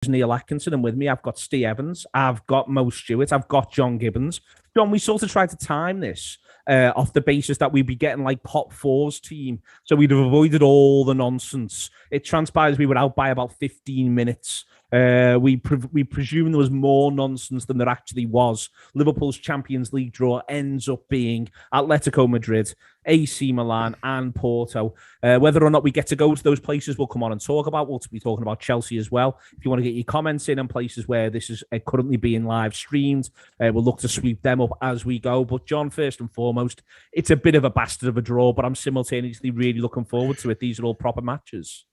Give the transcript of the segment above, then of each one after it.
Neil Atkinson, and with me I've got Ste Evans, I've got Mo Stewart, I've got John Gibbons. John, we sort of tried to time this off the basis that we'd be getting like pot fours team, so we'd have avoided all the nonsense. It transpires we were out by about 15 minutes. We presume there was more nonsense than there actually was. Liverpool's Champions League draw ends up being Atletico Madrid, AC Milan and Porto. Whether or not we get to go to those places, we'll come on and talk about. We'll be talking about Chelsea as well. If you want to get your comments in on places where this is currently being live streamed, we'll look to sweep them up as we go. But John, first and foremost, it's a bit of a bastard of a draw, but I'm simultaneously really looking forward to it. These are all proper matches.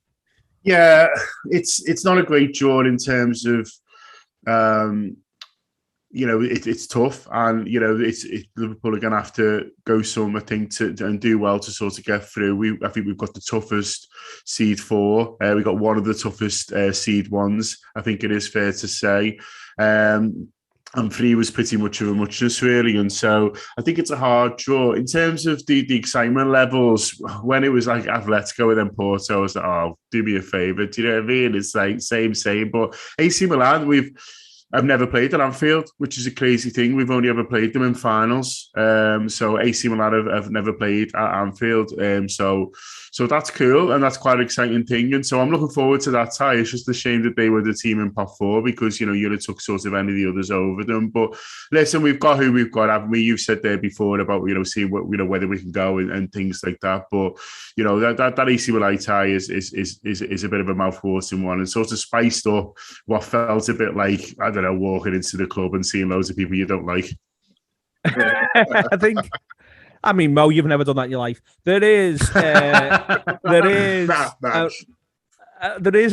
Yeah, it's not a great draw in terms of, it's tough, and it's Liverpool are going to have to go some, I think, and do well to sort of get through. I think we've got the toughest seed 4. We got one of the toughest seed 1s. I think it is fair to say. And 3 was pretty much of a muchness, really. And so I think it's a hard draw. In terms of the excitement levels, when it was like Atletico and then Porto, I was like, oh, do me a favour. Do you know what I mean? It's like same. But AC Milan, I've never played at Anfield, which is a crazy thing. We've only ever played them in finals. So AC Milan have never played at Anfield. So that's cool, and that's quite an exciting thing. And so I'm looking forward to that tie. It's just a shame that they were the team in pot 4 because, you'd have took sort of any of the others over them. But listen, we've got who we've got, haven't we? You've said there before about, seeing what, whether we can go and things like that. But, that AC Milan tie is a bit of a mouth-watering one and sort of spiced up what felt a bit like, I don't know, walking into the club and seeing loads of people you don't like. I mean, Mo, you've never done that in your life. There is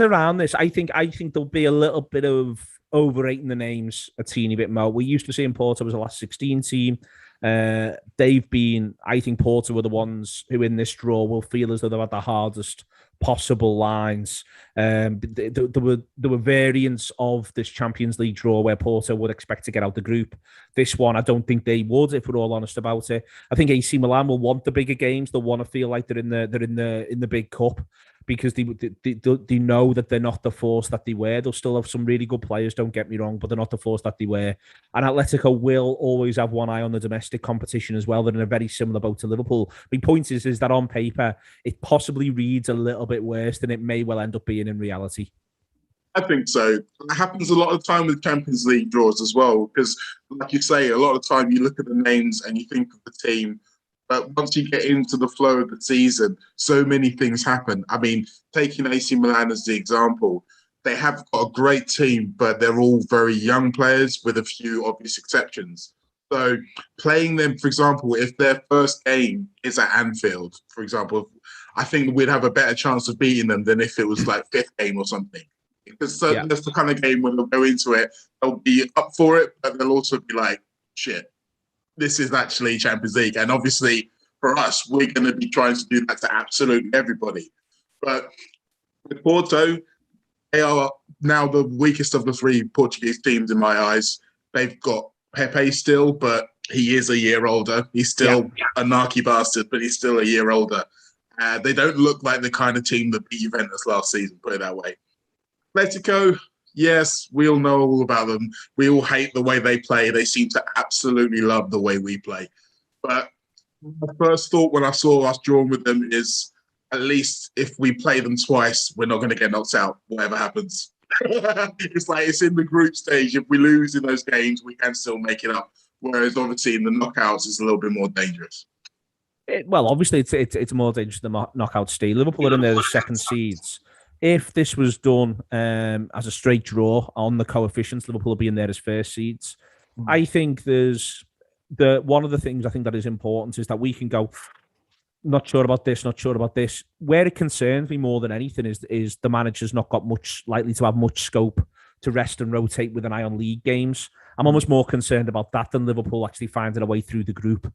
around this. I think there'll be a little bit of overrating the names a teeny bit, Mo. We used to see in Porto was a last 16 team. They've been, I think Porto are the ones who in this draw will feel as though they've had the hardest possible lines. There were variants of this Champions League draw where Porto would expect to get out the group. This one, I don't think they would, if we're all honest about it. I think AC Milan will want the bigger games. They'll want to feel like they're in the big cup, because they know that they're not the force that they were. They'll still have some really good players, don't get me wrong, but they're not the force that they were. And Atletico will always have one eye on the domestic competition as well. They're in a very similar boat to Liverpool. My point is that on paper, it possibly reads a little bit worse than it may well end up being in reality. I think so. It happens a lot of the time with Champions League draws as well, because like you say, a lot of the time you look at the names and you think of the team, but once you get into the flow of the season, so many things happen. I mean, taking AC Milan as the example, they have got a great team, but they're all very young players with a few obvious exceptions. So playing them, for example, if their first game is at Anfield, for example, I think we'd have a better chance of beating them than if it was like 5th game or something. Because that's the kind of game when they'll go into it, they'll be up for it, but they'll also be like, shit, this is actually Champions League. And obviously, for us, we're going to be trying to do that to absolutely everybody. But with Porto, they are now the weakest of the 3 Portuguese teams in my eyes. They've got Pepe still, but he is a year older. He's still a narky bastard, but he's still a year older. They don't look like the kind of team that beat Juventus last season, put it that way. Atletico, yes, we all know all about them. We all hate the way they play. They seem to absolutely love the way we play. But my first thought when I saw us drawing with them is, at least if we play them twice, we're not going to get knocked out, whatever happens. It's like it's in the group stage. If we lose in those games, we can still make it up. Whereas obviously in the knockouts, it's a little bit more dangerous. Obviously it's more dangerous than the knockout stage. Liverpool are in there as second seeds. If this was done as a straight draw on the coefficients, Liverpool will be in there as first seeds. I think one of the things I think that is important is that we can go, not sure about this, not sure about this. Where it concerns me more than anything is the manager's not got likely to have much scope to rest and rotate with an eye on league games. I'm almost more concerned about that than Liverpool actually finding a way through the group.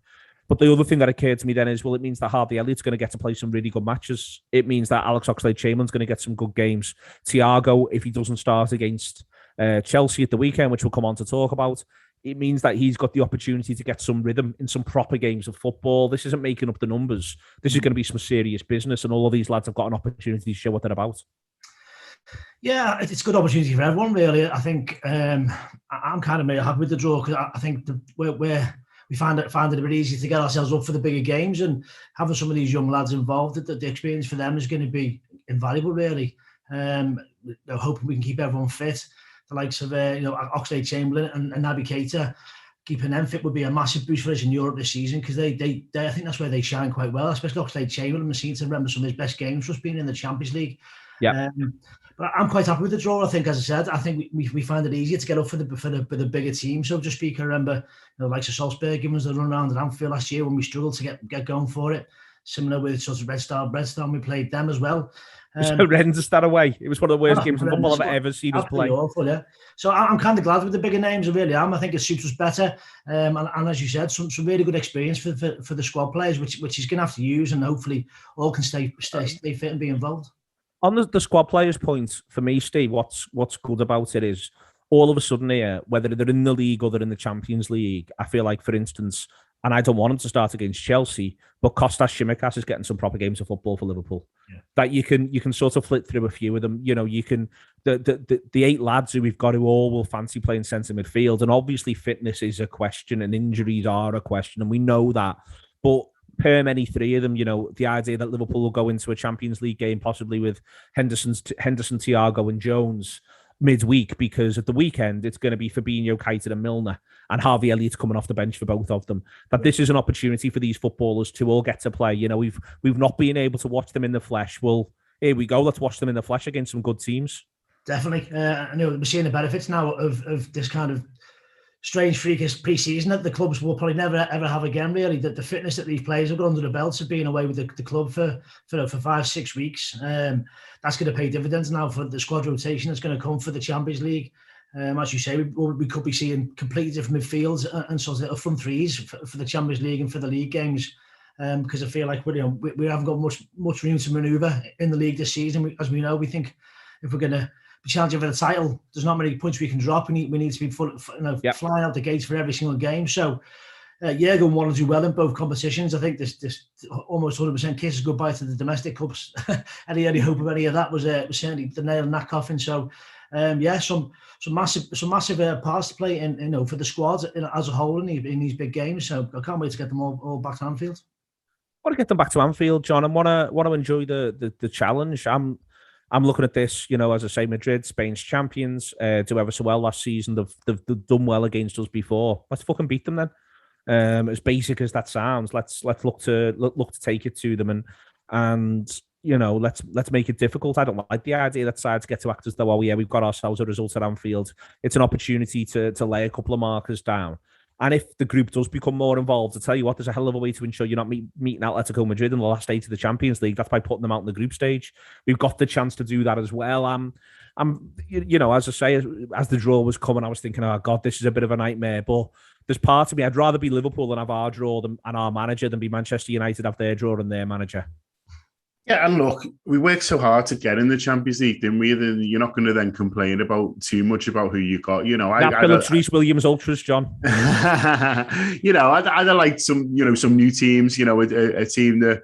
But the other thing that occurred to me then is, well, it means that Harvey Elliott's going to get to play some really good matches. It means that Alex Oxlade-Chamberlain's going to get some good games. Thiago, if he doesn't start against Chelsea at the weekend, which we'll come on to talk about, it means that he's got the opportunity to get some rhythm in some proper games of football. This isn't making up the numbers. This is going to be some serious business, and all of these lads have got an opportunity to show what they're about. Yeah, it's a good opportunity for everyone, really. I think I'm kind of really happy with the draw because I think we find it a bit easier to get ourselves up for the bigger games, and having some of these young lads involved, the experience for them is going to be invaluable, really. Hoping we can keep everyone fit. The likes of Oxlade-Chamberlain and Naby Keita, keeping them fit would be a massive boost for us in Europe this season because they I think that's where they shine quite well, especially Oxlade-Chamberlain. I seem to remember some of his best games just being in the Champions League. Yeah. But I'm quite happy with the draw. I think, as I said, I think we find it easier to get up for the bigger team, so to speak. I remember, like Salzburg giving us the run around at Anfield last year when we struggled to get going for it. Similar with sort of Red Star, we played them as well. So horrendous that away. It was one of the worst games in football I've ever seen us play. Awful, yeah. So I'm kind of glad with the bigger names. I really am. I think it suits us better. And as you said, some really good experience for the squad players, which he's going to have to use, and hopefully all can stay fit and be involved. On the squad players point, for me, Steve, what's good about it is all of a sudden here, whether they're in the league or they're in the Champions League, I feel like, for instance, and I don't want him to start against Chelsea, but Kostas Tsimikas is getting some proper games of football for Liverpool. Yeah. That you can sort of flit through a few of them. You know, you can the 8 lads who we've got who all will fancy playing centre midfield, and obviously fitness is a question and injuries are a question, and we know that. But per any 3 of them, you know, the idea that Liverpool will go into a Champions League game possibly with Henderson, Thiago and Jones midweek, because at the weekend it's going to be Fabinho, Keita and Milner, and Harvey Elliott's coming off the bench for both of them. That this is an opportunity for these footballers to all get to play. You know, we've not been able to watch them in the flesh. Well, here we go. Let's watch them in the flesh against some good teams. Definitely. I know we're seeing the benefits now of this kind of strange, freakish pre-season that the clubs will probably never ever have again. Really, the fitness that these players have got under the belts of being away with the club for 5-6 weeks, that's going to pay dividends now for the squad rotation that's going to come for the Champions League. As you say, we could be seeing completely different midfields and sort of front threes for the Champions League and for the league games. Because I feel like we haven't got much room to manoeuvre in the league this season. As we know, we think if we're going to be challenging for the title, there's not many points we can drop. We need to be flying out the gates for every single game. So Jurgen want to do well in both competitions. I think this almost 100% kisses goodbye to the domestic cups. any hope of any of that was certainly the nail in that coffin. So some massive parts to play in for the squad as a whole in these big games. So I can't wait to get them all back to Anfield. I want to get them back to Anfield, John, and want to enjoy the challenge. I'm looking at this, you know, as I say, Madrid, Spain's champions, do ever so well last season. They've done well against us before. Let's fucking beat them then. As basic as that sounds, let's look to take it to them and you know, let's make it difficult. I don't like the idea that sides get to act as though, oh yeah, we've got ourselves a result at Anfield. It's an opportunity to lay a couple of markers down. And if the group does become more involved, I tell you what, there's a hell of a way to ensure you're not meeting Atletico Madrid in the last 8 of the Champions League. That's by putting them out in the group stage. We've got the chance to do that as well. I'm, you know, as I say, as the draw was coming, I was thinking, oh God, this is a bit of a nightmare. But there's part of me, I'd rather be Liverpool and have our draw and our manager than be Manchester United have their draw and their manager. Yeah, and look, we worked so hard to get in the Champions League, didn't we? Then you're not going to then complain about too much about who you got. You know, Phillips, Reece Williams, ultras, John. You know, I'd like some new teams. You know, a team that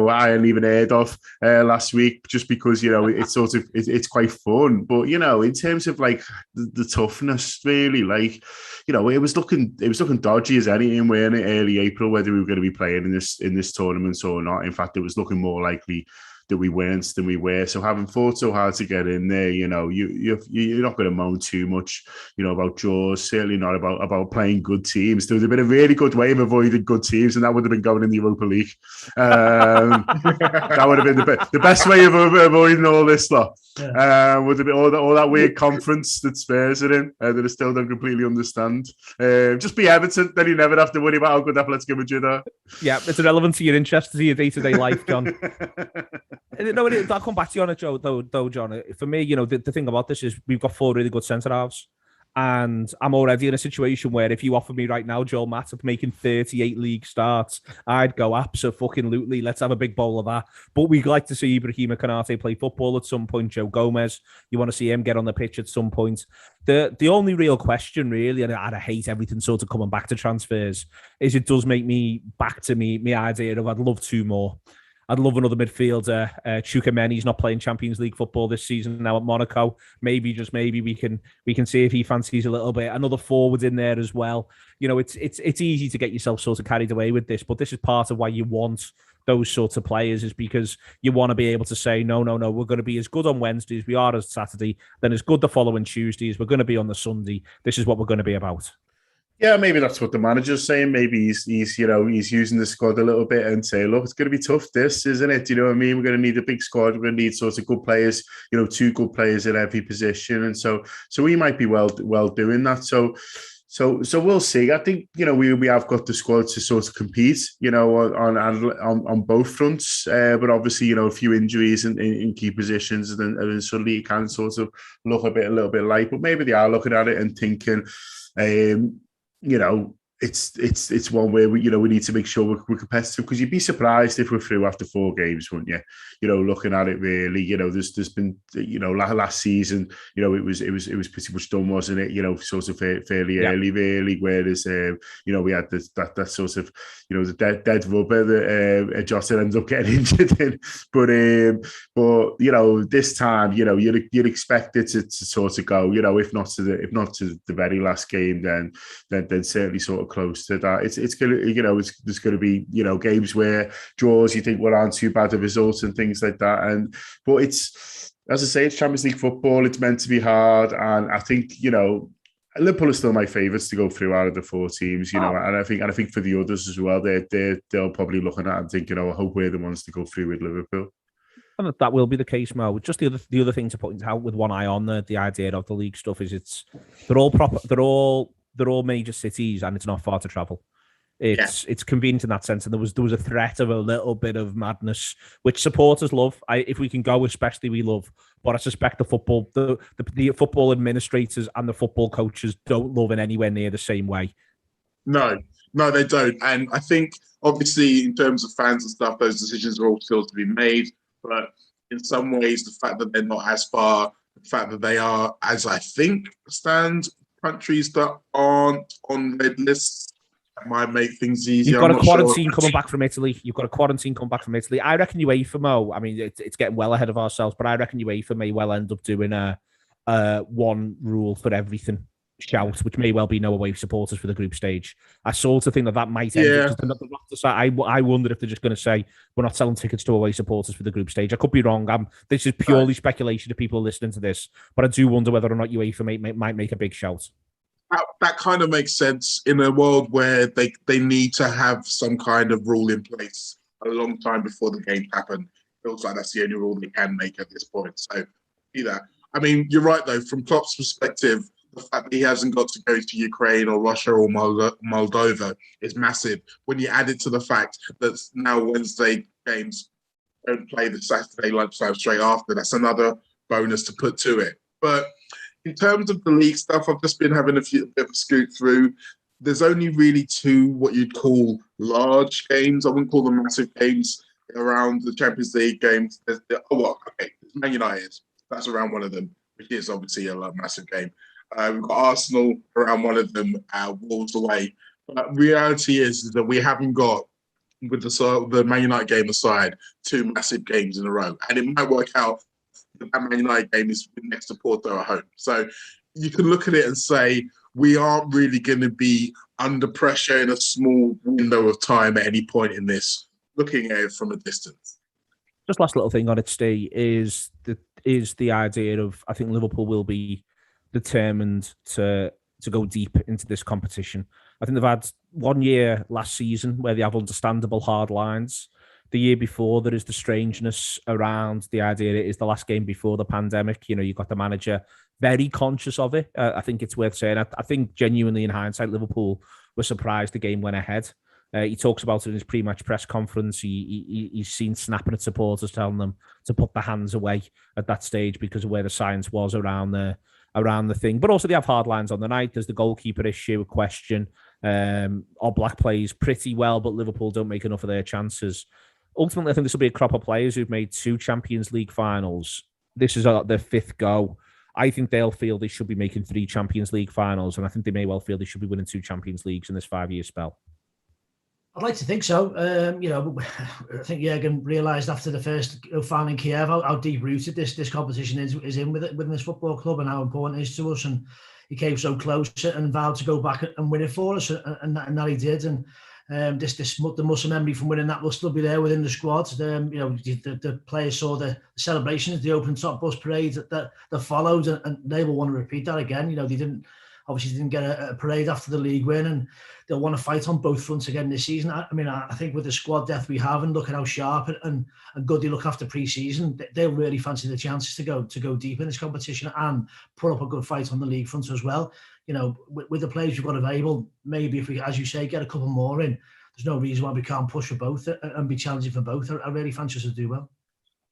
I hadn't even heard of last week, just because it's sort of it's quite fun. But in terms of like the toughness, really, like it was looking dodgy as anything. We're in early April whether we were going to be playing in this tournament or not. In fact, it was looking more likely that we weren't than we were. So having fought so hard to get in there, you're not going to moan too much, about draws. Certainly not about playing good teams. There would have been a really good way of avoiding good teams, and that would have been going in the Europa League. That would have been the best way of avoiding all this lot. Yeah. Would have been all that weird conference that Spurs are in that I still don't completely understand. Just be Everton, then you never have to worry about how good Atletico Madrid are. Yeah, it's irrelevant to your interests, to your day-to-day life, John. No, I'll come back to you on it, though, John. For me, the thing about this is we've got 4 really good centre-halves. And I'm already in a situation where if you offer me right now, Joel Matip making 38 league starts, I'd go abso-fucking-lutely. Let's have a big bowl of that. But we'd like to see Ibrahima Konate play football at some point. Joe Gomez, you want to see him get on the pitch at some point. The only real question, really, and I hate everything sort of coming back to transfers, is it does make me back to me idea of I'd love 2 more. I'd love another midfielder. Chouameni's not playing Champions League football this season now at Monaco. Maybe, just maybe, we can see if he fancies a little bit. Another forward in there as well. You know, it's easy to get yourself sort of carried away with this, but this is part of why you want those sorts of players, is because you want to be able to say, no, we're going to be as good on Wednesday as we are as Saturday, then as good the following Tuesday as we're going to be on the Sunday. This is what we're going to be about. Yeah, maybe that's what the manager's saying. Maybe he's using the squad a little bit and saying, look, it's going to be tough, this, isn't it? You know what I mean? We're going to need a big squad. We're going to need sort of good players, 2 good players at every position. And so he might be well doing that. So we'll see. I think, we have got the squad to sort of compete, on both fronts. But obviously, a few injuries in key positions, and then suddenly it can sort of look a little bit light. But maybe they are looking at it and thinking, it's one where we need to make sure we're competitive, because you'd be surprised if we're through after 4 games, wouldn't you? Looking at it really, there's been last season, it was pretty much done, wasn't it? Sort of fairly early, really. Whereas we had that sort of the dead rubber that Jota ends up getting injured in. But this time, you'd expect it to sort of go, if not to the very last game, then certainly sort of close to that. It's gonna, there's gonna be games where draws you think aren't too bad of results and things like that. But it's, as I say, it's Champions League football. It's meant to be hard, and I think Liverpool are still my favourites to go through out of the 4 teams. And I think for the others as well, they'll probably looking at and thinking, I hope we're the ones to go through with Liverpool. And that will be the case, Mo. Just the other thing to point out with one eye on the idea of the league stuff is they're all proper. They're all major cities, and it's not far to travel. It's convenient in that sense, and there was a threat of a little bit of madness, which supporters love. If we can go, especially, we love. But I suspect the football administrators and the football coaches don't love in anywhere near the same way. No, they don't. And I think, obviously, in terms of fans and stuff, those decisions are all still to be made. But in some ways, the fact that they're not as far, the fact that they are, as I think, countries that aren't on red lists, that might make things easier. You've got a quarantine coming back from Italy. I reckon UEFA, Mo, I mean, it's getting well ahead of ourselves, but I reckon UEFA may well end up doing a one rule for everything shout, which may well be no away supporters for the group stage. I sort of think that might end up, I wonder if they're just going to say, we're not selling tickets to away supporters for the group stage. I could be wrong. This is purely speculation of people listening to this, but I do wonder whether or not UEFA might make a big shout. That kind of makes sense in a world where they need to have some kind of rule in place a long time before the games happen. It feels like that's the only rule they can make at this point. So, see that. I mean, you're right, though. From Klopp's perspective, the fact that he hasn't got to go to Ukraine or Russia or Moldova is massive. When you add it to the fact that now Wednesday games don't play the Saturday lunchtime straight after, that's another bonus to put to it. But in terms of the league stuff, I've just been having a bit of a scoot through. There's only really 2 what you'd call large games. I wouldn't call them massive games around the Champions League games. There's Man United. That's around one of them, which is obviously a massive game. We've got Arsenal around one of them, Wolves away. But reality is that we haven't got, with the Man United game aside, 2 massive games in a row. And it might work out that Man United game is next to Porto at home. So you can look at it and say, we aren't really going to be under pressure in a small window of time at any point in this, looking at it from a distance. Just last little thing on it, Steve, is the idea of, I think Liverpool will be determined to go deep into this competition. I think they've had 1 year last season where they have understandable hard lines. The year before, there is the strangeness around the idea it is the last game before the pandemic. You've got the manager very conscious of it. I think it's worth saying. I think genuinely, in hindsight, Liverpool were surprised the game went ahead. He talks about it in his pre-match press conference. He's seen snapping at supporters, telling them to put their hands away at that stage because of where the science was around the thing. But also they have hard lines on the night. There's the goalkeeper issue, a question. Oblak plays pretty well, but Liverpool don't make enough of their chances. Ultimately, I think this will be a crop of players who've made 2 Champions League finals. This is their 5th go. I think they'll feel they should be making 3 Champions League finals, and I think they may well feel they should be winning 2 Champions Leagues in this 5-year spell. I'd like to think so. I think Jurgen realised after the first final in Kiev how deep rooted this competition is within this football club and how important it is to us. And he came so close and vowed to go back and win it for us, and that he did. And the muscle memory from winning that will still be there within the squad. The players saw the celebrations, the open top bus parade that followed, and they will want to repeat that again. They didn't get a parade after the league win, and they'll want to fight on both fronts again this season. I think with the squad depth we have and look at how sharp and good they look after pre-season, they'll really fancy the chances to go deep in this competition and put up a good fight on the league front as well. With the players we've got available, maybe if we, as you say, get a couple more in, there's no reason why we can't push for both and be challenging for both. I really fancy us to do well.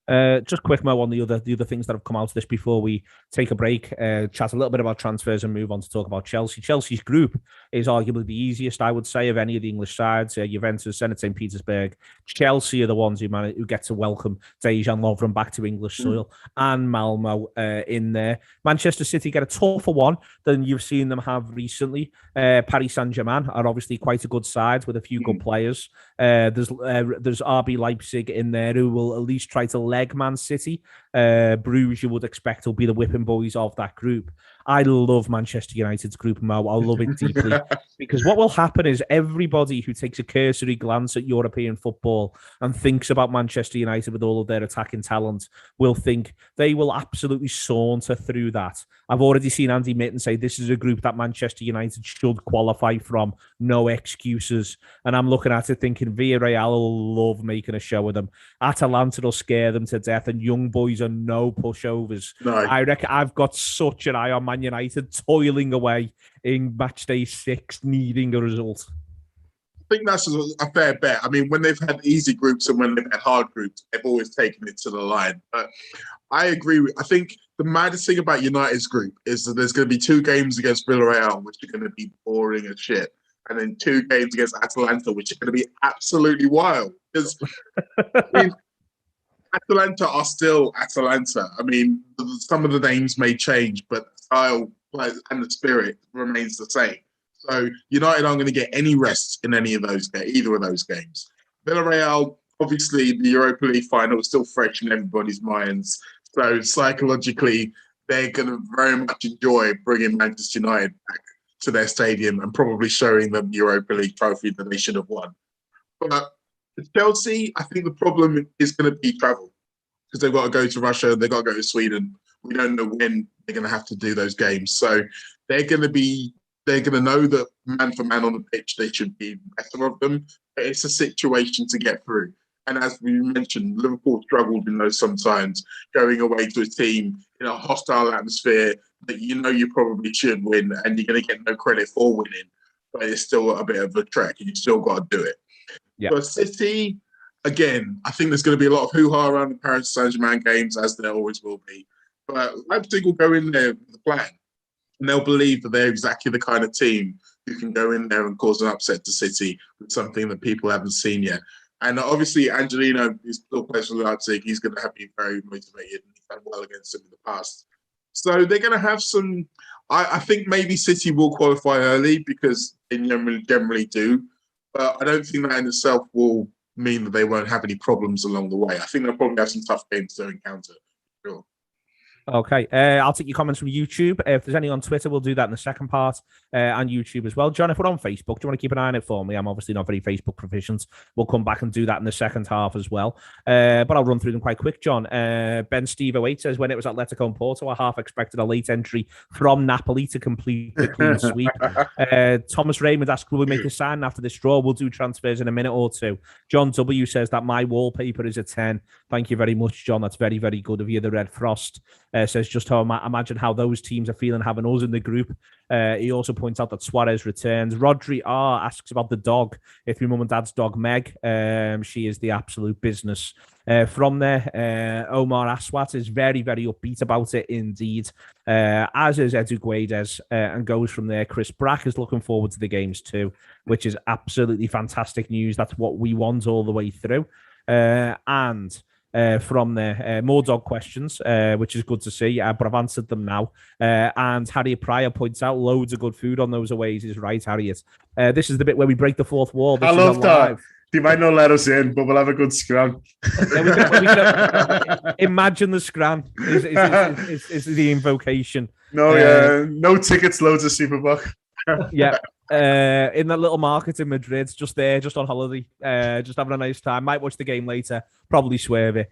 Just quick, Mo, on the other things that have come out of this before we take a break, chat a little bit about transfers and move on to talk about Chelsea. Chelsea's group is arguably the easiest, I would say, of any of the English sides. Juventus, Zenit St. Petersburg. Chelsea are the ones who get to welcome Dejan Lovren back to English soil, and Malmo in there. Manchester City get a tougher one than you've seen them have recently. Paris Saint-Germain are obviously quite a good side with a few good players. There's RB Leipzig in there who will at least try to leg Man City. Bruges, you would expect, will be the whipping boys of that group. I love Manchester United's group, Mo. I love it deeply because what will happen is everybody who takes a cursory glance at European football and thinks about Manchester United with all of their attacking talent will think they will absolutely saunter through that. I've already seen Andy Mitten say this is a group that Manchester United should qualify from. No excuses. And I'm looking at it thinking Villarreal will love making a show of them. Atalanta will scare them to death, and young boys are no pushovers. No. I reckon I've got such an eye on Man United toiling away in match day 6, needing a result. I think that's a fair bet. I mean, when they've had easy groups and when they've had hard groups, they've always taken it to the line. But I agree. I think the maddest thing about United's group is that there's going to be 2 games against Villarreal, which are going to be boring as shit. And then 2 games against Atalanta, which are going to be absolutely wild. Because Atalanta are still Atalanta. I mean, some of the names may change, but the style and the spirit remains the same. So United aren't going to get any rest in either of those games. Villarreal, obviously, the Europa League final is still fresh in everybody's minds. So psychologically, they're going to very much enjoy bringing Manchester United back to their stadium and probably showing them the Europa League trophy that they should have won. But Chelsea, I think the problem is going to be travel because they've got to go to Russia, they've got to go to Sweden. We don't know when they're going to have to do those games. So they're going to know that man for man on the pitch, they should be better of them. But it's a situation to get through. And as we mentioned, Liverpool struggled in those sometimes, going away to a team in a hostile atmosphere that you probably should win and you're going to get no credit for winning. But it's still a bit of a trek and you still got to do it. Yeah. But City, again, I think there's going to be a lot of hoo-ha around the Paris Saint-Germain games, as there always will be. But Leipzig will go in there with a plan. And they'll believe that they're exactly the kind of team who can go in there and cause an upset to City with something that people haven't seen yet. And obviously, Angelino, who still plays for Leipzig, he's going to have been very motivated and he's done well against them in the past. So they're going to have some... I think maybe City will qualify early because they generally do. But I don't think that in itself will mean that they won't have any problems along the way. I think they'll probably have some tough games to encounter. Sure. Okay, I'll take your comments from YouTube. If there's any on Twitter, we'll do that in the second part, and YouTube as well. John, if we're on Facebook, do you want to keep an eye on it for me? I'm obviously not very Facebook proficient. We'll come back and do that in the second half as well. But I'll run through them quite quick, John. Ben Steve 08 says, when it was Atletico and Porto, I half expected a late entry from Napoli to complete the clean sweep. Thomas Raymond asks, will we make a sign after this draw? We'll do transfers in a minute or two. John W says that my wallpaper is a 10. Thank you very much, John. That's very, very good of you. The Red Frost says just how imagine how those teams are feeling having us in the group. He also points out that Suarez returns. Rodri R asks about the dog. If your mum and dad's dog Meg, she is the absolute business. From there, Omar Aswat is very, very upbeat about it indeed, as is Edu Guedes, and goes from there. Chris Brack is looking forward to the games too, which is absolutely fantastic news. That's what we want all the way through. And from there. More dog questions, which is good to see, but I've answered them now. And Harriet Pryor points out loads of good food on those aways. He's right, Harriet. This is the bit where we break the fourth wall. This I love that. Live. They might not let us in, but we'll have a good scrum. Yeah, we can imagine the scrum is the invocation. No tickets, loads of Superbook. Yeah. In that little market in Madrid, just on holiday, just having a nice time. Might watch the game later, probably swerve it.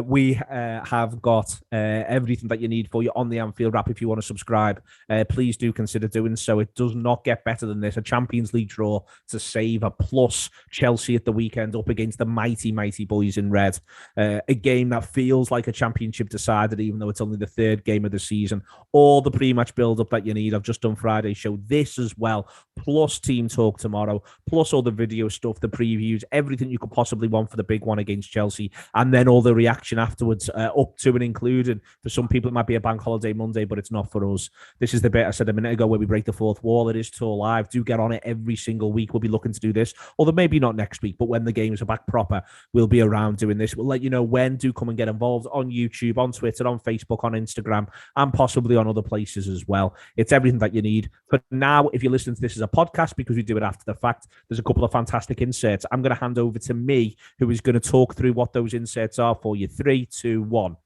We have got everything that you need for you on the Anfield app. If you want to subscribe, please do consider doing so. It does not get better than this. A Champions League draw to save a plus Chelsea at the weekend up against the mighty boys in red. A game that feels like a championship decided, even though it's only the third game of the season. All the pre-match build-up that you need. I've just done Friday's show. This as well, plus team talk tomorrow, plus all the video stuff, the previews, everything you could possibly want for the big one against Chelsea, and then all the reaction afterwards, up to and including, for some people it might be a bank holiday Monday, but it's not for us. This is the bit I said a minute ago where we break the fourth wall. It is TAW Live. Do get on it every single week. We'll be looking to do this, although maybe not next week, but when the games are back proper, we'll be around doing this. We'll let you know when. Do come and get involved on YouTube, on Twitter, on Facebook, on Instagram, and possibly on other places as well. It's everything that you need. For now, if you're listening to this as a podcast, because we do it after the fact, there's a couple of fantastic inserts. I'm going to hand over to me, who is going to talk through what those inserts are for you. 3, 2, 1.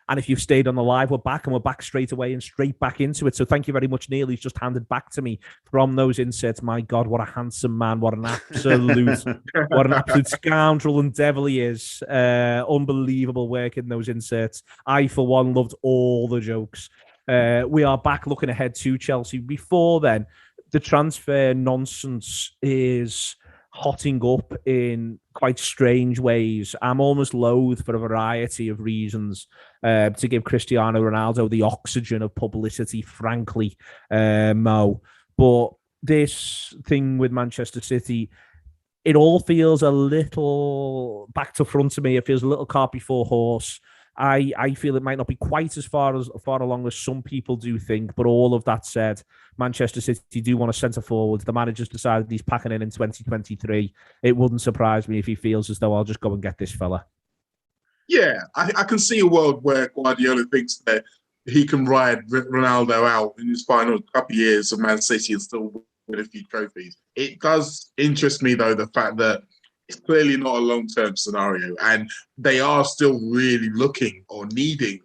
And if you've stayed on the live, we're back straight away and straight back into it. So thank you very much, Neil. He's just handed back to me from those inserts. My God, what a handsome man. What an absolute scoundrel and devil he is. Unbelievable work in those inserts. I, for one, loved all the jokes. We are back looking ahead to Chelsea. Before then, the transfer nonsense is hotting up in quite strange ways. I'm almost loath, for a variety of reasons, to give Cristiano Ronaldo the oxygen of publicity, frankly, Mo. But this thing with Manchester City, it all feels a little back to front to me. It feels a little cart before horse. I feel it might not be quite as far along as some people do think, but all of that said, Manchester City do want a centre forward. The manager's decided he's packing in 2023. It wouldn't surprise me if he feels as though I'll just go and get this fella. Yeah, I can see a world where Guardiola thinks that he can ride Ronaldo out in his final couple of years of Man City and still win a few trophies. It does interest me, though, the fact that it's clearly not a long-term scenario, and they are still really looking or needing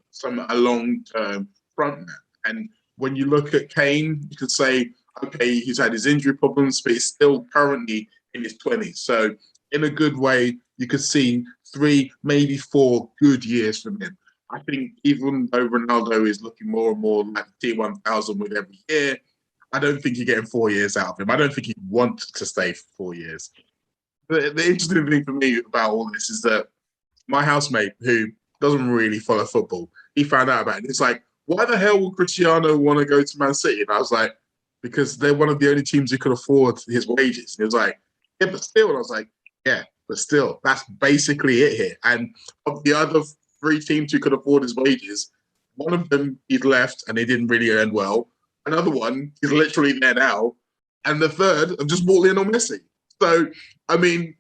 a long-term frontman. And when you look at Kane, you could say, okay, he's had his injury problems, but he's still currently in his 20s. So in a good way, you could see 3, maybe 4 good years from him. I think even though Ronaldo is looking more and more like T1000 with every year, I don't think you're getting 4 years out of him. I don't think he wants to stay for 4 years. The interesting thing for me about all this is that my housemate, who doesn't really follow football, he found out about it. It's like, why the hell would Cristiano want to go to Man City? And I was like, because they're one of the only teams who could afford his wages. And he was like, yeah, but still. And I was like, yeah, but still. That's basically it here. And of the other 3 teams who could afford his wages, one of them he's left and they didn't really earn well. Another one, he's literally there now. And the third, I've just bought Lionel Messi. So, I mean,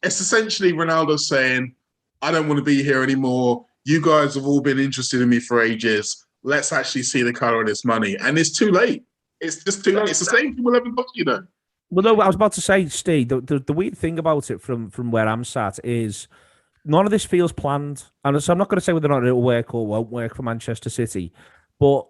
it's essentially Ronaldo saying, I don't want to be here anymore. You guys have all been interested in me for ages. Let's actually see the colour of this money. And it's too late. It's just too late. It's the same thing with Lewandowski, though. Well, no, I was about to say, Steve, the weird thing about it from where I'm sat is none of this feels planned. And so I'm not going to say whether or not it'll work or won't work for Manchester City. But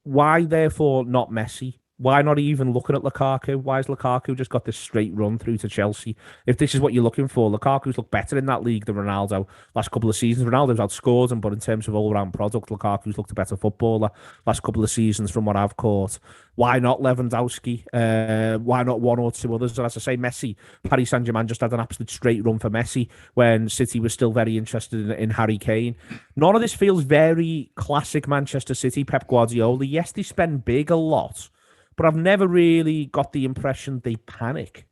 why, therefore, not Messi? Why not even looking at Lukaku? Why has Lukaku just got this straight run through to Chelsea? If this is what you're looking for, Lukaku's looked better in that league than Ronaldo last couple of seasons. Ronaldo's outscored him, but in terms of all-round product, Lukaku's looked a better footballer last couple of seasons from what I've caught. Why not Lewandowski? Why not 1 or 2 others? And as I say, Messi, Paris Saint-Germain just had an absolute straight run for Messi when City was still very interested in Harry Kane. None of this feels very classic Manchester City, Pep Guardiola. Yes, they spend big a lot, but I've never really got the impression they panic.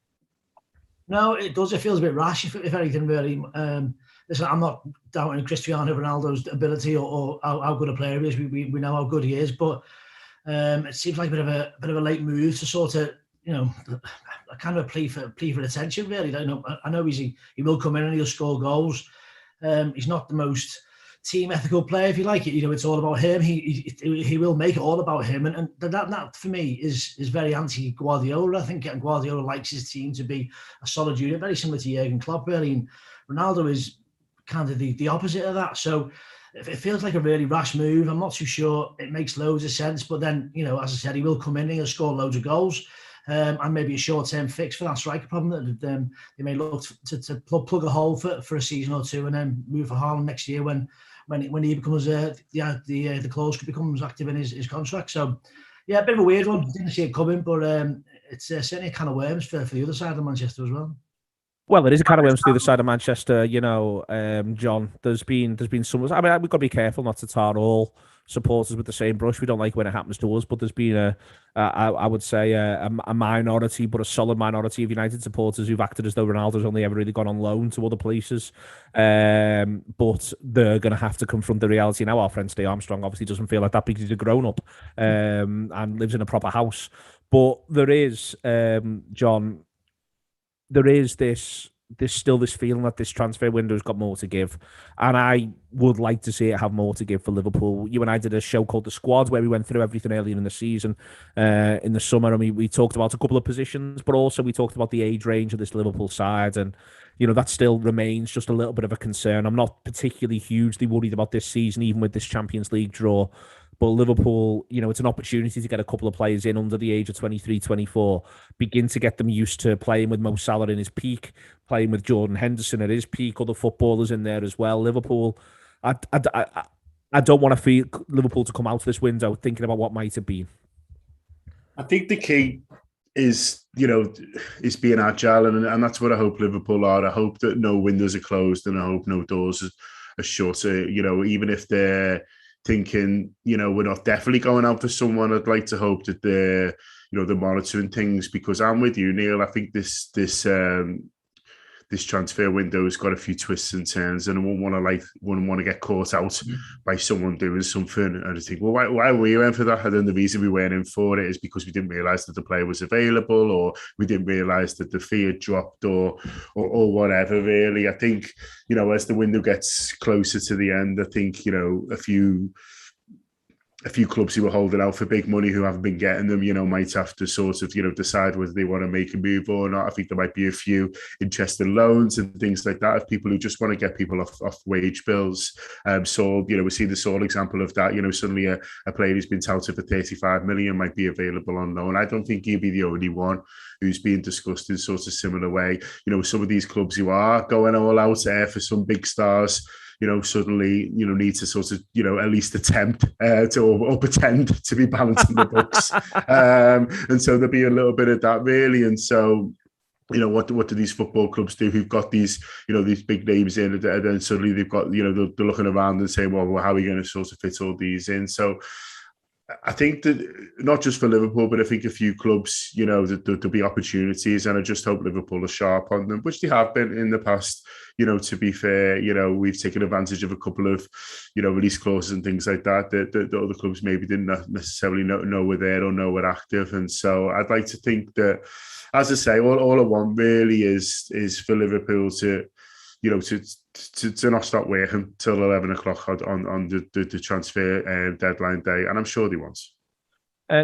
No, it does. It feels a bit rash, if anything, really. Listen, I'm not doubting Cristiano Ronaldo's ability or how good a player he is. We know how good he is, but it seems like a bit of a late move to sort of, kind of a plea for attention, really. I know he will come in and he'll score goals. He's not the most team ethical player, if you like it. It's all about him. He will make it all about him, and that for me is very anti Guardiola. I think Guardiola likes his team to be a solid unit, very similar to Jurgen Klopp, really. And Ronaldo is kind of the opposite of that. So it feels like a really rash move. I'm not too sure it makes loads of sense, but then, as I said, he will come in, he'll score loads of goals, and maybe a short-term fix for that striker problem that they may look to plug a hole for a season or two, and then move for Haaland next year when he becomes the clause becomes active in his contract. So yeah, a bit of a weird one. Didn't see it coming, but it's certainly a can of worms for the other side of Manchester as well. Well, it is a kind of worms to the other side of Manchester, John. There's been some. I mean, we've got to be careful not to tar all supporters with the same brush. We don't like when it happens to us, but there's been I would say a minority, but a solid minority of United supporters who've acted as though Ronaldo's only ever really gone on loan to other places. But they're going to have to confront the reality now. Our friend Steve Armstrong obviously doesn't feel like that because he's a grown up and lives in a proper house. But there is, John. There is this feeling that this transfer window's got more to give, and I would like to see it have more to give for Liverpool. You and I did a show called The Squad where we went through everything earlier in the season, in the summer, and we talked about a couple of positions, but also we talked about the age range of this Liverpool side, and that still remains just a little bit of a concern. I'm not particularly hugely worried about this season, even with this Champions League draw. But Liverpool, it's an opportunity to get a couple of players in under the age of 23, 24, begin to get them used to playing with Mo Salah in his peak, playing with Jordan Henderson at his peak, other footballers in there as well. Liverpool, I don't want to feel Liverpool to come out of this window thinking about what might have been. I think the key is, is being agile, and that's what I hope Liverpool are. I hope that no windows are closed, and I hope no doors are shut. Even if they're thinking, we're not definitely going out for someone, I'd like to hope that they're monitoring things, because I'm with you, Neil. I think this transfer window has got a few twists and turns, and I wouldn't want to get caught out by someone doing something. And I think, well, why were we in for that? And then the reason we weren't in for it is because we didn't realise that the player was available, or we didn't realise that the fee had dropped, or whatever. Really, I think as the window gets closer to the end, I think a few clubs who are holding out for big money, who haven't been getting them, might have to sort of, decide whether they want to make a move or not. I think there might be a few interested loans and things like that of people who just want to get people off wage bills. So, we see the sole example of that. Suddenly a player who's been touted for 35 million might be available on loan. I don't think he'll be the only one who's being discussed in sort of similar way. Some of these clubs who are going all out there for some big stars, suddenly, need to sort of, at least attempt or pretend to be balancing the books. And so there'll be a little bit of that, really. And so, what do these football clubs do who've got these, these big names in, and then suddenly they've got, they're looking around and saying, well, how are we going to sort of fit all these in? So I think that not just for Liverpool, but I think a few clubs, there'll be opportunities, and I just hope Liverpool are sharp on them, which they have been in the past. To be fair, we've taken advantage of a couple of, release clauses and things like that that other clubs maybe didn't necessarily know were there or know were active. And so I'd like to think that, as I say, all I want really is for Liverpool to not stop working till 11 o'clock on the transfer deadline day, and I'm sure they won't.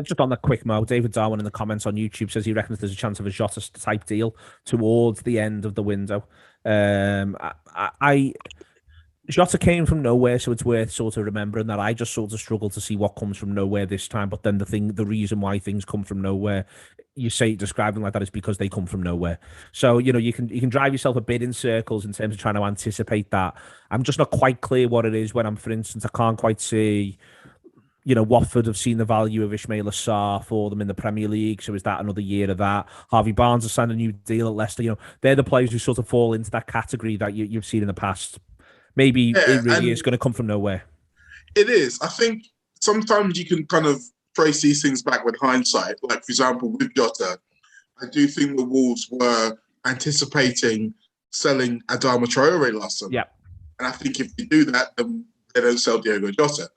Just on that quick mo, David Darwin in the comments on YouTube says he reckons there's a chance of a Jota type deal towards the end of the window. Jota came from nowhere, so it's worth sort of remembering that. I just sort of struggle to see what comes from nowhere this time. But then the reason why things come from nowhere, describing like that, is because they come from nowhere. So you can drive yourself a bit in circles in terms of trying to anticipate that. I'm just not quite clear what it is when for instance, I can't quite see. Watford have seen the value of Ismail Assar for them in the Premier League. So is that another year of that? Harvey Barnes has signed a new deal at Leicester. They're the players who sort of fall into that category that you've seen in the past. Maybe it really is going to come from nowhere. It is. I think sometimes you can kind of trace these things back with hindsight. Like, for example, with Jota, I do think the Wolves were anticipating selling Adama Traore last summer. Yeah. And I think if they do that, then they don't sell Diogo Jota.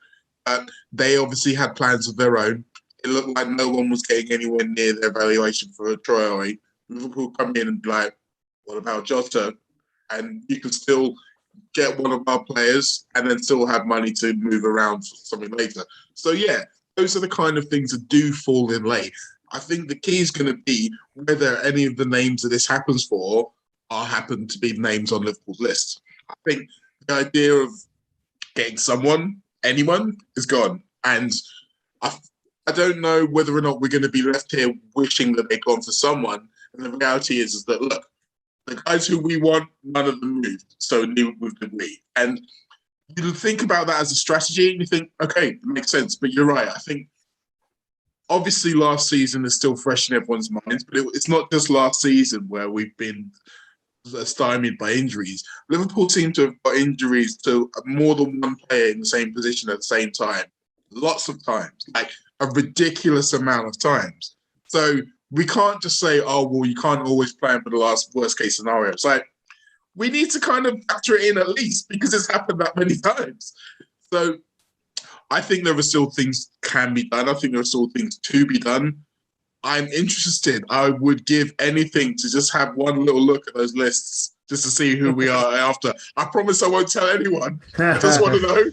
They obviously had plans of their own. It looked like no one was getting anywhere near their valuation for Traore. Liverpool come in and be like, what about Jota? And you can still get one of our players, and then still have money to move around for something later. So yeah, those are the kind of things that do fall in late. I think the key is going to be whether any of the names that this happens for happen to be names on Liverpool's list. I think the idea of getting anyone, is gone. And I don't know whether or not we're going to be left here wishing that they'd gone for someone. And the reality is that, look, the guys who we want, none of them moved. So neither did we. And you think about that as a strategy and you think, okay, it makes sense. But you're right. I think obviously last season is still fresh in everyone's minds, but it's not just last season where we've been stymied by injuries. Liverpool seem to have got injuries to more than one player in the same position at the same time. Lots of times, like a ridiculous amount of times. So we can't just say, oh, well, you can't always plan for the worst case scenario. It's like, we need to kind of factor it in at least because it's happened that many times. So I think there are still things can be done. I think there are still things to be done. I'm interested. I would give anything to just have one little look at those lists just to see who we are after. I promise I won't tell anyone. I just want to know.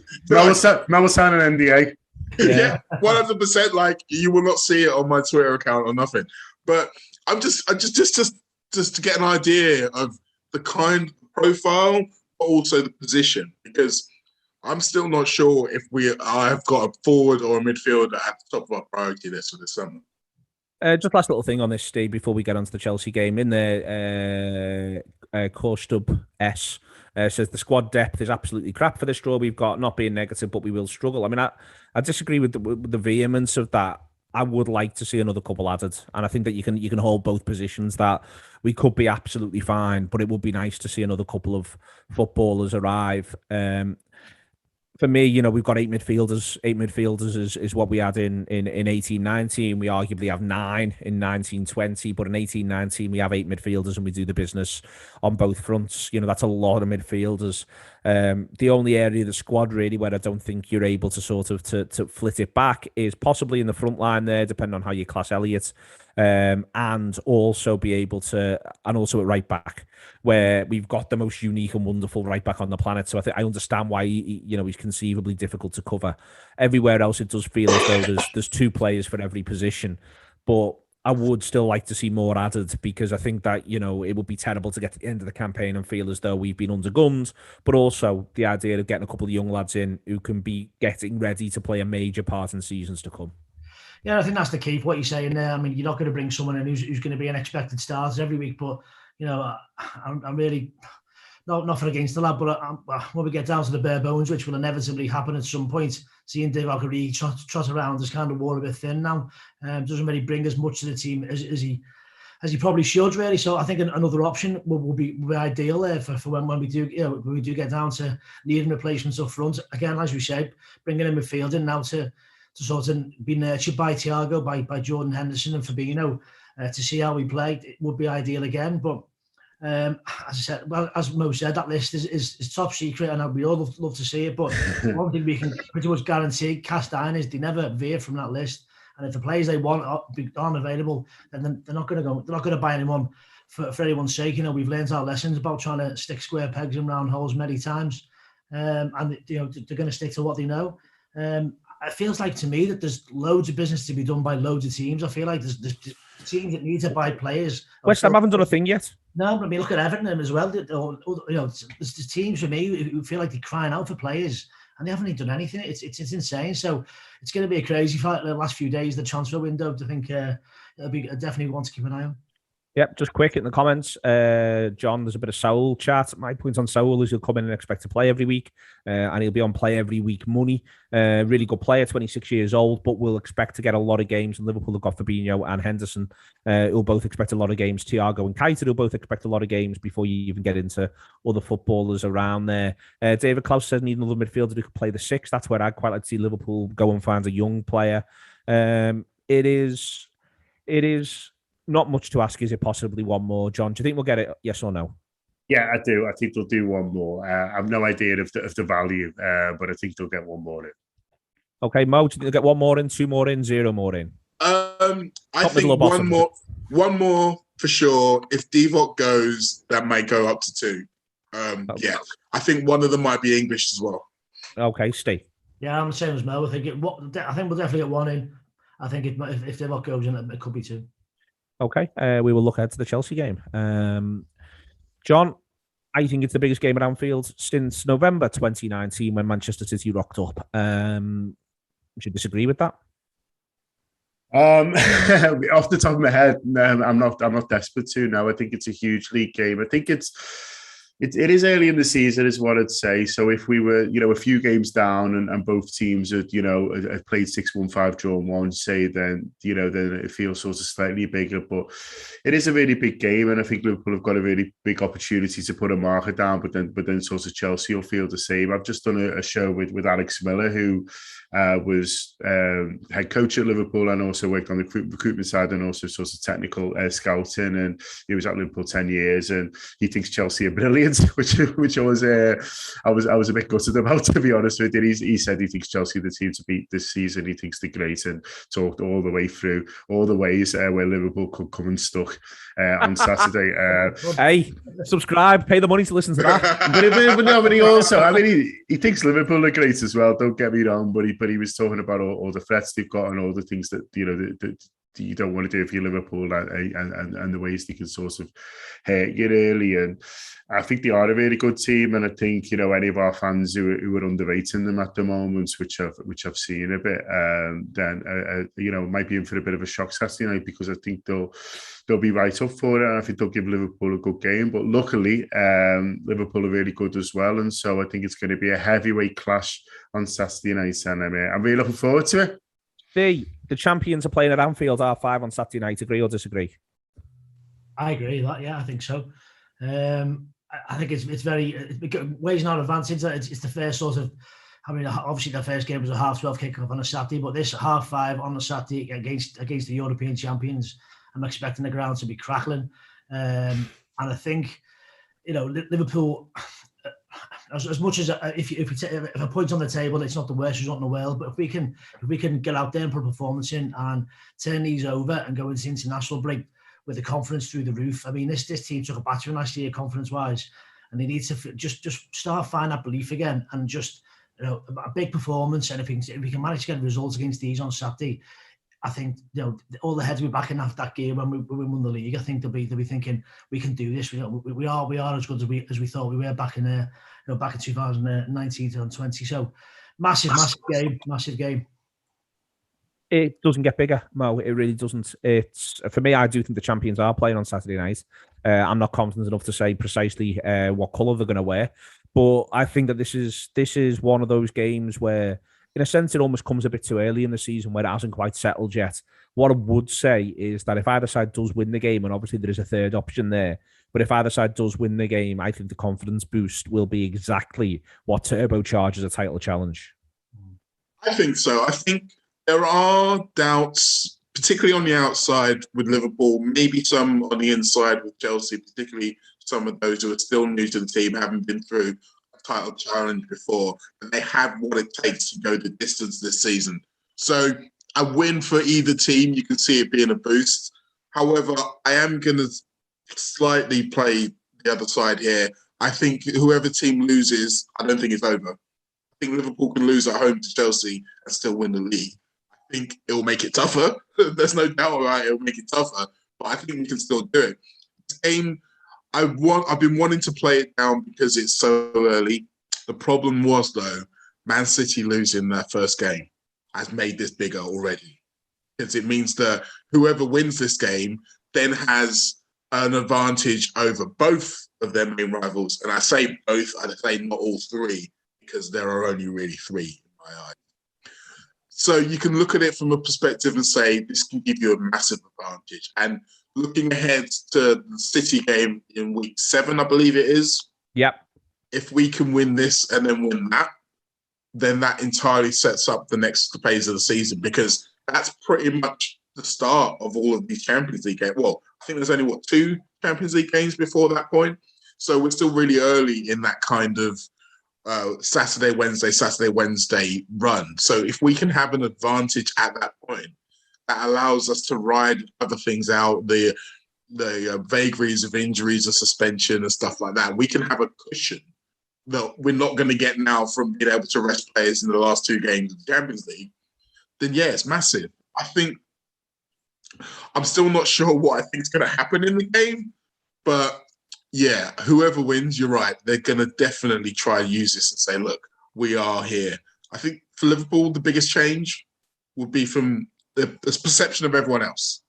Mel will sign an NDA. Yeah, 100%. Like, you will not see it on my Twitter account or nothing. But I'm just to get an idea of the kind of profile, but also the position, because I'm still not sure if I've got a forward or a midfielder at the top of our priority list for this summer. Just last little thing on this, Steve, before we get on to the Chelsea game. In the core stub S says the squad depth is absolutely crap for this draw we've got, not being negative, but we will struggle. I mean, I disagree with the vehemence of that. I would like to see another couple added, and I think that you can hold both positions, that we could be absolutely fine, but it would be nice to see another couple of footballers arrive. For me, you know, we've got 8 midfielders. 8 midfielders is what we had in 18-19. We arguably have 9 in 19-20, but in 18-19 we have 8 midfielders and we do the business on both fronts. You know, that's a lot of midfielders. The only area of the squad really where I don't think you're able to sort of to flit it back is possibly in the front line there, depending on how you class Elliott, and also be able to, and also at right back, where we've got the most unique and wonderful right back on the planet. So I understand why he's conceivably difficult to cover. Everywhere else, it does feel as though there's 2 players for every position, but I would still like to see more added, because I think that, you know, it would be terrible to get to the end of the campaign and feel as though we've been undergunned, but also the idea of getting a couple of young lads in who can be getting ready to play a major part in seasons to come. Yeah, I think that's the key for what you're saying there. I mean, you're not going to bring someone in who's going to be an expected starter every week, but, you know, I'm really nothing against the lad, but when we get down to the bare bones, which will inevitably happen at some point, seeing Divock Origi trot around has kind of worn a bit thin now. Doesn't really bring as much to the team as he probably should, really. So I think another option will be ideal there for when we do, you know, when we do get down to needing replacements up front. Again, as we said, bringing in midfield in now to sort of be nurtured by Thiago, by Jordan Henderson and Fabinho, to see how we play. It would be ideal again. But as I said, well, as Mo said, that list is top secret, and we all love to see it. But one thing we can pretty much guarantee, cast iron, is they never veer from that list. And if the players they want aren't available, then they're not going to go. They're not going to buy anyone for anyone's sake. You know, we've learned our lessons about trying to stick square pegs in round holes many times, and you know, they're going to stick to what they know. It feels like to me that there's loads of business to be done by loads of teams. I feel like there's teams that need to buy players. West Ham haven't done a thing yet. No, but I mean, look at Everton as well. You know, there's teams for me who feel like they're crying out for players, and they haven't even done anything. It's insane. So it's going to be a crazy fight the last few days, the transfer window. I think it'll be definitely one to keep an eye on. Yep, just quick in the comments, John, there's a bit of Saul chat. My point on Saul is he'll come in and expect to play every week, and he'll be on play every week money. Really good player, 26 years old, but we'll expect to get a lot of games. And Liverpool have got Fabinho and Henderson, who'll both expect a lot of games. Thiago and Keita will both expect a lot of games before you even get into other footballers around there. David Klaus says need another midfielder who could play the 6. That's where I'd quite like to see Liverpool go and find a young player. It is not much to ask. Is it possibly one more, John? Do you think we'll get it? Yes or no? Yeah, I do. I think they'll do one more. I have no idea of the value, but I think they'll get one more in. Okay, Mo, do you think they'll get one more in, 2 more in, 0 more in? I think one more for sure. If Divock goes, that may go up to 2. Yeah, I think one of them might be English as well. Okay, Steve. Yeah, I'm the same as Mel. I think we'll definitely get one in. I think if the luck goes in, it could be two. Okay, we will look ahead to the Chelsea game. John, I think it's the biggest game at Anfield since November 2019 when Manchester City rocked up. Would you disagree with that? Off the top of my head, I'm not desperate to. No, I think it's a huge league game. I think it is early in the season, is what I'd say. So if we were, a few games down and both teams had, had played 6-1, drawn 1, say, then it feels sort of slightly bigger. But it is a really big game, and I think Liverpool have got a really big opportunity to put a marker down. But then sort of Chelsea will feel the same. I've just done a show with Alex Miller, who was head coach at Liverpool and also worked on the recruitment side and also sort of technical scouting. And he was at Liverpool 10 years, and he thinks Chelsea are brilliant. Which I was a bit gutted about, to be honest with you. He said he thinks Chelsea are the team to beat this season. He thinks they're great, and talked all the way through all the ways where Liverpool could come unstuck on Saturday. Hey, subscribe, pay the money to listen to that. but he also, he thinks Liverpool are great as well. Don't get me wrong, but he was talking about all the threats they've got and all the things that that you don't want to do if you're Liverpool, and the ways they can sort of hurt you really. And I think they are a really good team, and I think any of our fans who are underrating them at the moment, which I've seen a bit, then might be in for a bit of a shock Saturday night, because I think they'll be right up for it, and I think they'll give Liverpool a good game. But luckily, Liverpool are really good as well, and so I think it's going to be a heavyweight clash on Saturday night, and I'm really looking forward to it. The champions are playing at Anfield R5 on Saturday night. Agree or disagree? I agree with that. Yeah, I think so. I think it's Wales not advancing. It's the first sort of. Obviously the first game was a 12:30 kickoff on a Saturday, but this 5:30 on a Saturday against the European champions, I'm expecting the ground to be crackling. And I think, Liverpool. As much as if a point on the table, it's not the worst result in the world. But if we can get out there and put a performance in and turn these over and go into the international break with the confidence through the roof. This team took a battering last year, confidence-wise, and they need to just start finding that belief again, and just a big performance. And if we can manage to get results against these on Saturday, I think all the heads will be back in that gear when we won the league. I think they'll be thinking we can do this. We are as good as we thought we were back in back in 2019 and 20. So massive game. It doesn't get bigger, Mo. It really doesn't. It's for me. I do think the champions are playing on Saturday night. I'm not confident enough to say precisely what colour they're going to wear, but I think that this is one of those games where, in a sense, it almost comes a bit too early in the season where it hasn't quite settled yet. What I would say is that if either side does win the game, and obviously there is a third option there, but if either side does win the game, I think the confidence boost will be exactly what turbocharges a title challenge. I think so. I think there are doubts, particularly on the outside with Liverpool, maybe some on the inside with Chelsea, particularly some of those who are still new to the team, haven't been through title challenge before, and they have what it takes to go the distance this season. So a win for either team, you can see it being a boost. However, I am going to slightly play the other side here. I think whoever team loses, I don't think it's over. I think Liverpool can lose at home to Chelsea and still win the league. I think it will make it tougher. There's no doubt about it. It will make it tougher, but I think we can still do it. This game, I've been wanting to play it down because it's so early. The problem was, though, Man City losing their first game has made this bigger already, because it means that whoever wins this game then has an advantage over both of their main rivals. And I say both, I say not all three, because there are only really three in my eyes. So you can look at it from a perspective and say this can give you a massive advantage. And looking ahead to the City game in week 7, I believe it is. Yep. If we can win this and then win that, then that entirely sets up the next phase of the season, because that's pretty much the start of all of these Champions League games. Well, I think there's only, 2 Champions League games before that point? So we're still really early in that kind of Saturday, Wednesday run. So if we can have an advantage at that point, that allows us to ride other things out, the the vagaries of injuries or suspension and stuff like that, we can have a cushion that we're not going to get now from being able to rest players in the last 2 games of the Champions League, then yeah, it's massive. I think I'm still not sure what I think is going to happen in the game, but yeah, whoever wins, you're right. They're going to definitely try and use this and say, look, we are here. I think for Liverpool, the biggest change would be from the perception of everyone else.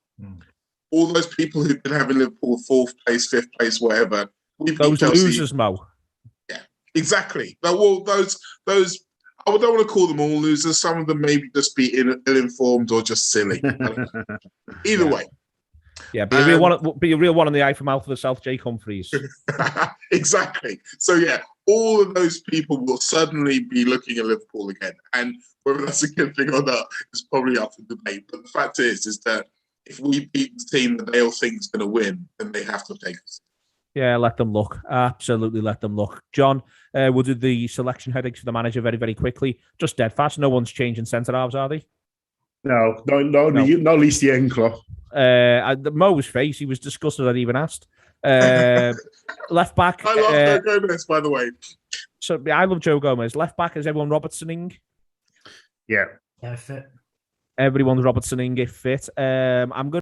All those people who've been having Liverpool 4th place, 5th place, whatever. Those losers, Mo. Yeah, exactly. Well, those I don't want to call them all losers. Some of them maybe just be ill-informed or just silly. Either way. Yeah, be a real one on the eye for mouth of the South, Jake Humphries. Exactly. So yeah, all of those people will suddenly be looking at Liverpool again, and whether that's a good thing or not is probably up for debate. But the fact is that if we beat the team that they all think is going to win, then they have to take us. Yeah, let them look. Absolutely let them look. John, we'll do the selection headings for the manager very, very quickly. Just dead fast. No one's changing centre-halves, are they? No. Not least the end club. Mo's face, he was disgusted that I even asked. Left back. I love Joe Gomez, by the way. So I love Joe Gomez. Left back, is everyone Robertsoning? Yeah. Yeah, fit. Everyone's Robertsoning if fit. I'm going